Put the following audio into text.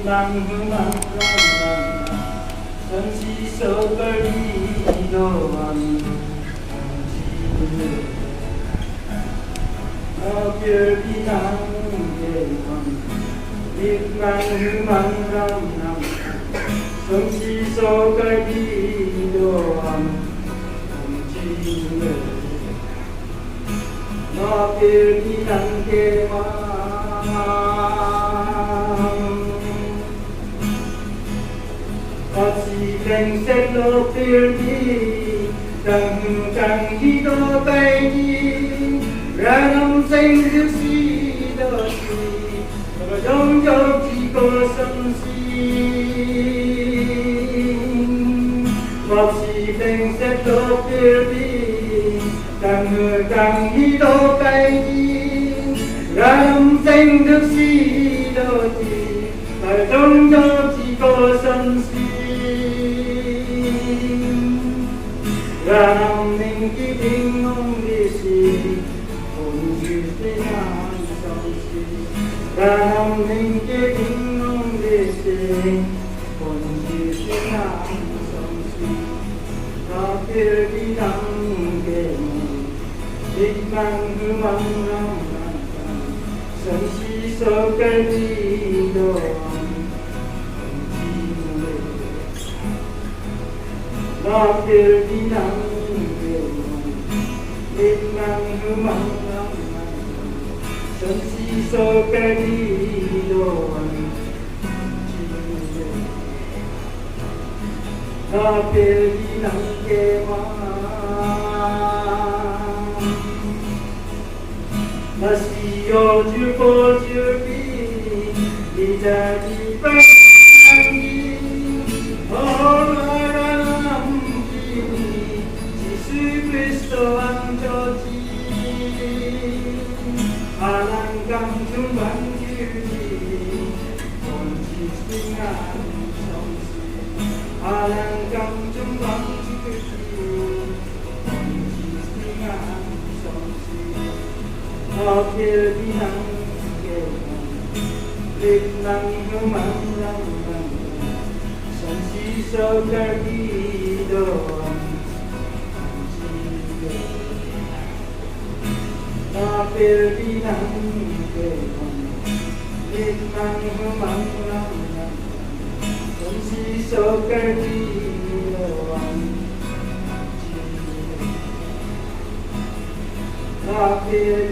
năng mang lòng thân si sâu cây đồ ăn kia đi năng về con biết năng mang lòng thân si sâu cây đồ ăn nó kia đi năng kê đành sẽ lô tiêu đi càng đi đô tay đi ra năm xanh rước si đô si và giống cho chỉ có sân si và si đành sẽ lô tiêu đi càng đi đô tay đi ra năm xanh rước si đô si và giống cho chỉ có sân si Ram ninh ki ding nong di si, hồn chư thế nan song si. Ram ninh ki ding nong di si, hồn chư thế nan song si. Ra kia đi đăng kê mong, đích năng hư măng nam nam nam. Sân si sơ cây đi đồ ăn, hồn chi mê. Ra kia đi đăng đích năng hư măng nam nam sân si sơ cây đi đồ ăn ra kia đi năng kê mà si yo chư cô chư bi đi ra đi bắt đi Cristo ang cho chi alang kam chung bang chi con chi sinh an song si alang kam chung bang chi con chi sinh an song si học kia đi năng kê lịch năng hương mang răng răng song si sâu ca đi đồ ta phê đi năng kê con lịch năng hương mang răng răng song si sâu ca đi đồ ta phê